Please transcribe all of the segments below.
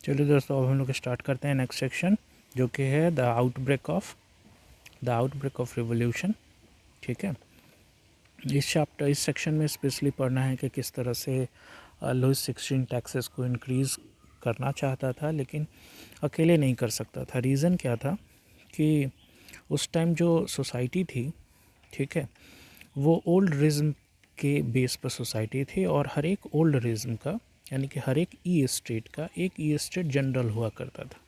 चलिए दोस्तों, अब हम लोग स्टार्ट करते हैं नेक्स्ट सेक्शन, जो कि है द आउटब्रेक ऑफ रिवोल्यूशन। ठीक है, इस सेक्शन में स्पेशली पढ़ना है कि किस तरह से लुईस 16 टैक्सेस को इंक्रीज़ करना चाहता था, लेकिन अकेले नहीं कर सकता था। रीज़न क्या था कि उस टाइम जो सोसाइटी थी, ठीक है, वो ओल्ड रिज्म के बेस पर सोसाइटी थी, और हर एक ओल्ड रिज्म का यानी कि हर एक ई स्टेट का एक ई स्टेट जनरल हुआ करता था,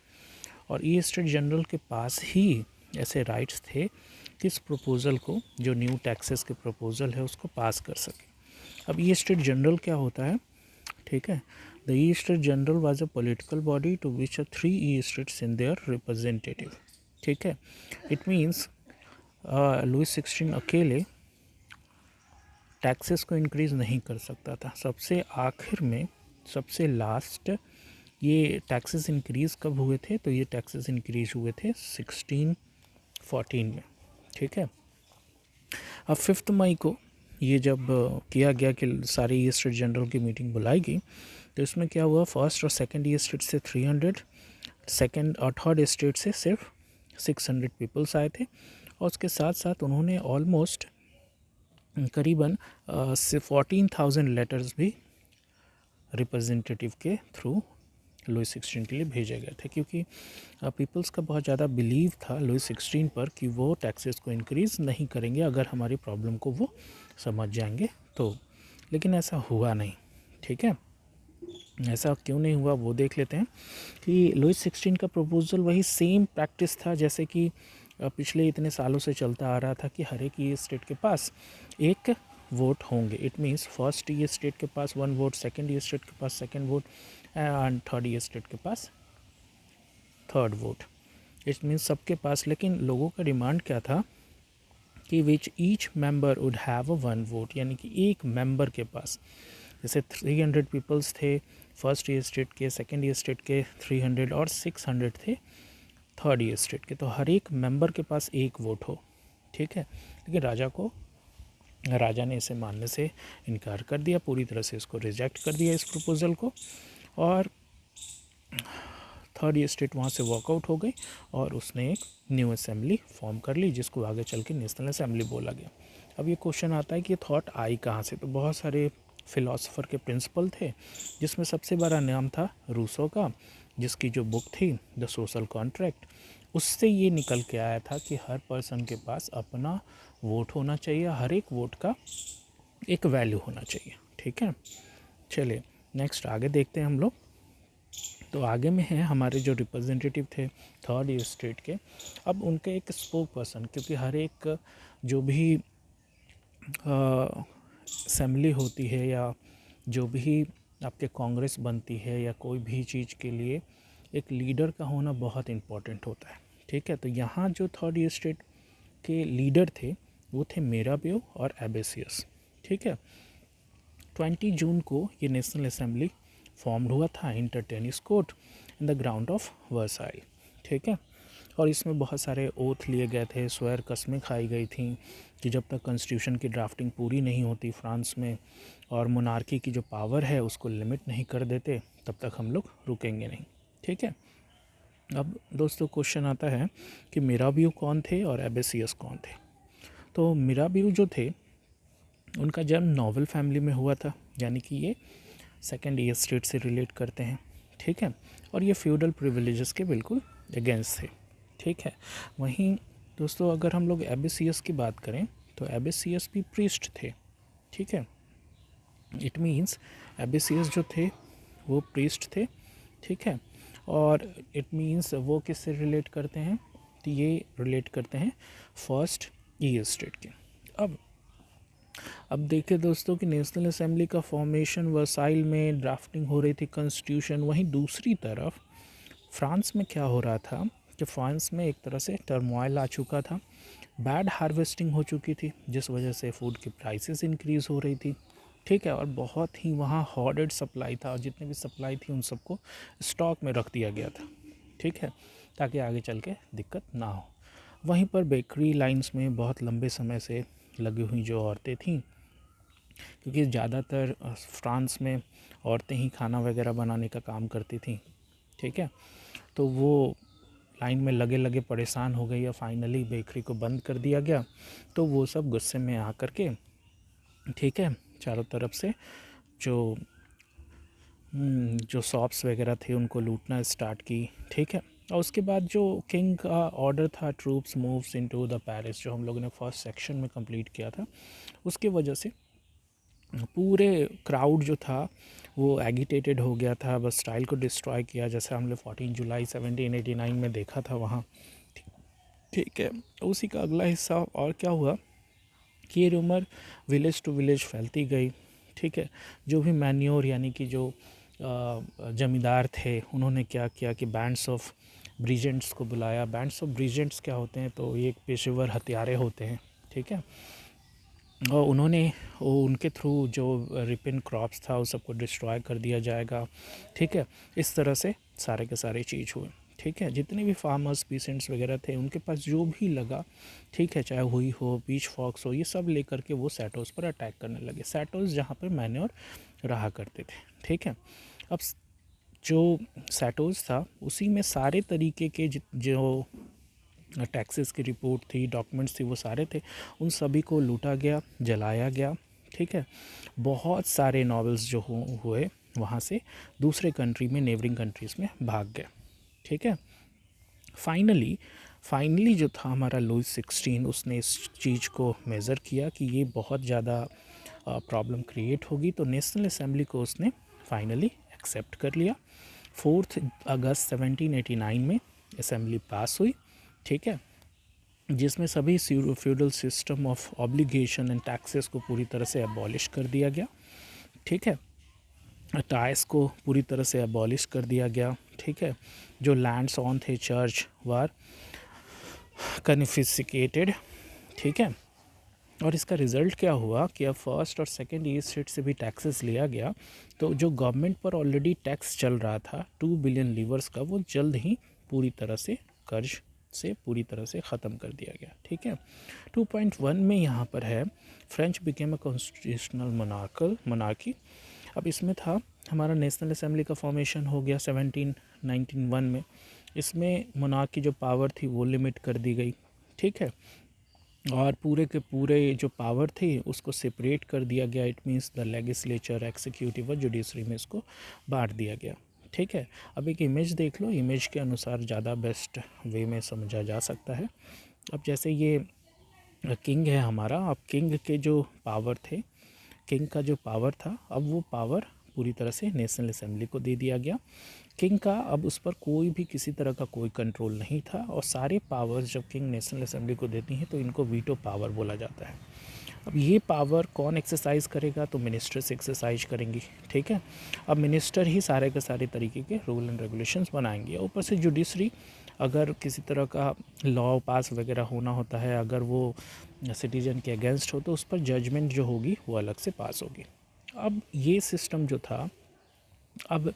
और ई स्टेट जनरल के पास ही ऐसे राइट्स थे कि इस प्रपोज़ल को, जो न्यू टैक्सेस के प्रपोज़ल है, उसको पास कर सके। अब ई स्टेट जनरल क्या होता है? ठीक है, the estate general was a political body to which 3 estates in their representative. ठीक है, इट मीन्स लुईस 16 अकेले टैक्सेस को इंक्रीज़ नहीं कर सकता था। सबसे आखिर में, सबसे लास्ट, ये टैक्सेस इंक्रीज़ कब हुए थे? तो ये टैक्सेस इंक्रीज़ हुए थे 1614 में। ठीक है, अब 5 मई को ये जब किया गया कि सारी ई स्टेट जनरल की मीटिंग बुलाई गई, तो इसमें क्या हुआ, फर्स्ट और सेकंड ई स्टेट से 300, सेकंड और थर्ड स्टेट से सिर्फ 600 पीपल्स आए थे, और उसके साथ साथ उन्होंने ऑलमोस्ट करीबन 14,000 लेटर्स भी रिप्रेजेंटेटिव के थ्रू लुईस 16 के लिए भेजे गए थे, क्योंकि पीपल्स का बहुत ज़्यादा बिलीव था लुईस 16 पर कि वो टैक्सेस को इंक्रीज़ नहीं करेंगे अगर हमारी प्रॉब्लम को वो समझ जाएंगे तो। लेकिन ऐसा हुआ नहीं। ठीक है, ऐसा क्यों नहीं हुआ वो देख लेते हैं कि लुईस 16 का प्रपोज़ल वही सेम प्रैक्टिस था जैसे कि पिछले इतने सालों से चलता आ रहा था कि हर एक ये स्टेट के पास एक वोट होंगे। इट मीन्स फर्स्ट ये स्टेट के पास 1 वोट, सेकंड ये स्टेट के पास सेकंड वोट, एंड थर्ड ये स्टेट के पास थर्ड वोट। इट मीन्स सबके पास। लेकिन लोगों का डिमांड क्या था कि which each member would have a 1 vote, यानी कि एक मेंबर के पास, जैसे 300 पीपल्स थे फर्स्ट ये स्टेट के, सेकंड ये स्टेट के 300, और 600 थे थर्ड ये स्टेट के, तो हर एक मेंबर के पास एक वोट हो। ठीक है, लेकिन राजा ने इसे मानने से इनकार कर दिया, पूरी तरह से इसको रिजेक्ट कर दिया इस प्रपोज़ल को, और थर्ड ये स्टेट वहाँ से वॉकआउट हो गई, और उसने एक न्यू असेंबली फॉर्म कर ली, जिसको आगे चल के नेशनल असेंबली बोला गया। अब ये क्वेश्चन आता है कि ये थॉट आई कहाँ से? तो बहुत सारे फिलोसोफर के प्रिंसिपल थे, जिसमें सबसे बड़ा नाम था रूसो का, जिसकी जो बुक थी द सोशल कॉन्ट्रैक्ट, उससे ये निकल के आया था कि हर पर्सन के पास अपना वोट होना चाहिए, हर एक वोट का एक वैल्यू होना चाहिए। ठीक है, चलिए नेक्स्ट आगे देखते हैं हम लोग। तो आगे में है हमारे जो रिप्रेजेंटेटिव थे थर्ड ये स्टेट के, अब उनके एक स्पोक पर्सन, क्योंकि हर एक जो भी असेंबली होती है या जो भी आपके कांग्रेस बनती है या कोई भी चीज़ के लिए एक लीडर का होना बहुत इम्पोर्टेंट होता है। ठीक है, तो यहाँ जो थर्ड ये स्टेट के लीडर थे वो थे मिराबियो और एबेसियस। ठीक है, 20 जून को ये नेशनल असेंबली फॉर्म्ड हुआ था inter tennis court in the ground of Versailles. ठीक है, और इसमें बहुत सारे ओथ लिए गए थे, स्वेर कस्में खाई गई थी कि जब तक कॉन्स्टिट्यूशन की ड्राफ्टिंग पूरी नहीं होती फ्रांस में, और मोनार्की की जो पावर है उसको लिमिट नहीं कर देते, तब तक हम लोग रुकेंगे नहीं। ठीक है, अब दोस्तों क्वेश्चन आता है कि मिराबियो कौन थे और एबेसियस कौन थे? तो मिराबियो जो थे उनका जन्म नोबल फैमिली में हुआ था, यानी कि ये सेकेंड ये स्टेट से रिलेट करते हैं। ठीक है, और ये फ्यूडल प्रिविलेजेस के बिल्कुल अगेंस्ट थे। ठीक है, वहीं दोस्तों अगर हम लोग एबेसियस की बात करें तो एबेसियस भी प्रीस्ट थे। ठीक है, इट मीन्स एबेसियस जो थे वो प्रीस्ट थे। ठीक है, और इट मीन्स वो किससे रिलेट करते हैं? तो ये रिलेट करते हैं फर्स्ट ई स्टेट के। अब देखिए दोस्तों कि नेशनल असेंबली का फॉर्मेशन वर्साइल में ड्राफ्टिंग हो रही थी कॉन्स्टिट्यूशन, वहीं दूसरी तरफ फ्रांस में क्या हो रहा था कि फ्रांस में एक तरह से टर्मोइल आ चुका था, बैड हार्वेस्टिंग हो चुकी थी, जिस वजह से फूड की प्राइसेस इंक्रीज़ हो रही थी। ठीक है, और बहुत ही वहाँ हॉर्डेड सप्लाई था, और जितने भी सप्लाई थी उन सबको स्टॉक में रख दिया गया था। ठीक है, ताकि आगे चल के दिक्कत ना हो। वहीं पर बेकरी लाइंस में बहुत लंबे समय से लगी हुई जो औरतें थीं, क्योंकि ज़्यादातर फ्रांस में औरतें ही खाना वगैरह बनाने का काम करती थीं, ठीक है। तो वो लाइन में लगे लगे परेशान हो गई और फाइनली बेकरी को बंद कर दिया गया। तो वो सब गुस्से में आकर के, ठीक है, चारों तरफ से जो जो शॉप्स वगैरह थे उनको लूटना स्टार्ट की, ठीक है। और उसके बाद जो किंग का ऑर्डर था, troops moves into the Paris, जो हम लोगों ने फर्स्ट सेक्शन में कंप्लीट किया था, उसके वजह से पूरे क्राउड जो था वो एगिटेटेड हो गया था, बस स्टाइल को डिस्ट्रॉय किया, जैसे हमने 14 जुलाई 1789 में देखा था वहाँ, ठीक है। उसी का अगला हिस्सा और क्या हुआ कि ये रूमर विलेज टू विलेज फैलती गई, ठीक है। जो भी मैन्योर यानी कि जो जमींदार थे, उन्होंने क्या किया कि बैंड्स ऑफ ब्रिजेंट्स को बुलाया। बैंड्स ऑफ ब्रिजेंट्स क्या होते हैं, तो ये एक पेशेवर हत्यारे होते हैं, ठीक है। और उन्होंने वो उनके थ्रू जो रिपिन क्रॉप्स था उस सबको डिस्ट्रॉय कर दिया जाएगा, ठीक है। इस तरह से सारे के सारे चीज़ हुए, ठीक है। जितने भी फार्मर्स पीसेंट्स वगैरह थे उनके पास जो भी लगा, ठीक है, चाहे हुई हो, बीच फॉक्स हो, ये सब लेकर के वो सैटोस पर अटैक करने लगे। सैटोस जहाँ पर मैन्योर रहा करते थे, ठीक है। अब जो सैटोस था उसी में सारे तरीके के जो टैक्सेस की रिपोर्ट थी, डॉक्यूमेंट्स थी, वो सारे थे, उन सभी को लूटा गया, जलाया गया, ठीक है। बहुत सारे नॉवेल्स जो हुए वहाँ से दूसरे कंट्री में, नेबरिंग कंट्रीज़ में भाग गए, ठीक है। फाइनली जो था हमारा लुईस 16, उसने इस चीज़ को मेज़र किया कि ये बहुत ज़्यादा प्रॉब्लम क्रिएट होगी, तो नेशनल असेंबली को उसने फाइनली एक्सेप्ट कर लिया। 4 अगस्त 1789 में असेंबली पास हुई, ठीक है, जिसमें सभी feudal system of obligation and taxes को पूरी तरह से अबॉलिश कर दिया गया, ठीक है। टाइस को पूरी तरह से अबॉलिश कर दिया गया, ठीक है। जो लैंड्स ऑन थे चर्च वार कन्फिस्केटेड, ठीक है। और इसका रिज़ल्ट क्या हुआ कि अब फर्स्ट और सेकंड ईस्ट स्टेट से भी टैक्सेस लिया गया, तो जो गवर्नमेंट पर ऑलरेडी टैक्स चल रहा था 2 बिलियन लीवर्स का, वो जल्द ही पूरी तरह से कर्ज से पूरी तरह से ख़त्म कर दिया गया, ठीक है। 2.1 में यहाँ पर है French became a constitutional monarchy. अब इसमें था हमारा नेशनल असेंबली का फॉर्मेशन हो गया 1791 में। इसमें मोनार्क की जो पावर थी वो लिमिट कर दी गई, ठीक है। और पूरे के पूरे जो पावर थी उसको सेपरेट कर दिया गया। It means the legislature, executive और जुडिशरी में इसको बांट दिया गया, ठीक है। अब एक इमेज देख लो, इमेज के अनुसार ज़्यादा बेस्ट वे में समझा जा सकता है। अब जैसे ये किंग है हमारा, अब किंग के जो पावर थे, किंग का जो पावर था, अब वो पावर पूरी तरह से नेशनल असेंबली को दे दिया गया। किंग का अब उस पर कोई भी किसी तरह का कोई कंट्रोल नहीं था, और सारे पावर्स जब किंग नेशनल असेंबली को देती हैं तो इनको वीटो पावर बोला जाता है। अब ये पावर कौन एक्सरसाइज करेगा, तो मिनिस्टर्स एक्सरसाइज करेंगी, ठीक है। अब मिनिस्टर ही सारे के सारे तरीके के रूल एंड रेगुलेशंस बनाएंगे। ऊपर से जुडिशरी, अगर किसी तरह का लॉ पास वगैरह होना होता है, अगर वो सिटीजन के अगेंस्ट हो, तो उस पर जजमेंट जो होगी वो अलग से पास होगी। अब ये सिस्टम जो था, अब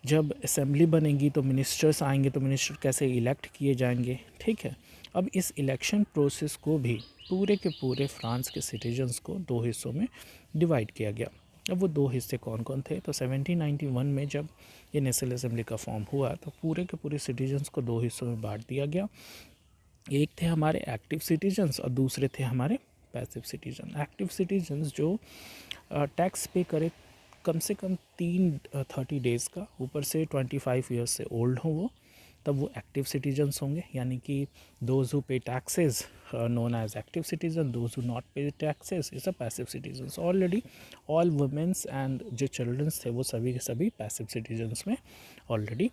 जब असेंबली बनेगी तो मिनिस्टर्स आएंगे, तो मिनिस्टर कैसे इलेक्ट किए जाएंगे, ठीक है। अब इस इलेक्शन प्रोसेस को भी पूरे के पूरे फ्रांस के सिटीजन्स को 2 हिस्सों में डिवाइड किया गया। अब वो 2 हिस्से कौन कौन थे, तो 1791 में जब ये नेशनल असेंबली का फॉर्म हुआ तो पूरे के पूरे सिटीजन्स को 2 हिस्सों में बांट दिया गया। एक थे हमारे एक्टिव सिटीजन्स और दूसरे थे हमारे पैसिव सिटीजन। एक्टिव सिटीजन्स जो टैक्स पे करे कम से कम 30 डेज़ का, ऊपर से 25 ईयर्स से ओल्ड हो वो, तब वो एक्टिव सिटीजन्स होंगे। यानी कि those who pay taxes known as active citizen, those who not pay taxes is a passive citizens. Already all womens and जो चिल्ड्रंस थे वो सभी के सभी पैसिव सिटीजन्स में ऑलरेडी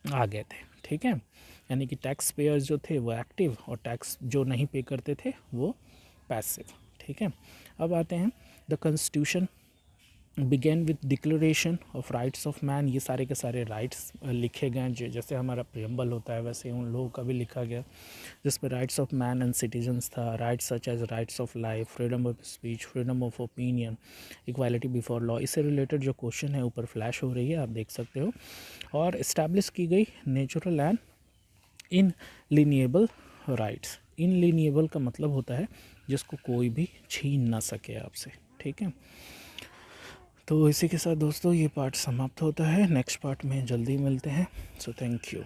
आ गए थे, ठीक है। यानी कि टैक्स पेयर्स जो थे वो एक्टिव, और टैक्स जो नहीं पे करते थे वो पैसिव, ठीक है। अब आते हैं the constitution began with declaration of rights of man. ये सारे के सारे राइट्स लिखे गए, जैसे हमारा प्रियम्बल होता है वैसे उन लोगों का भी लिखा गया, जिसमें rights of man and citizens था। Rights such as rights of life, freedom of speech, freedom of opinion, equality before law. इससे रिलेटेड जो क्वेश्चन है ऊपर फ्लैश हो रही है, आप देख सकते हो। और इस्टेब्लिश की गई नेचुरल एंड इनलिनिएबल राइट्स। इनलिनिएबल का मतलब होता है जिसको कोई भी छीन ना सके आपसे, ठीक है। तो इसी के साथ दोस्तों ये पार्ट समाप्त होता है, नेक्स्ट पार्ट में जल्दी मिलते हैं। So thank you.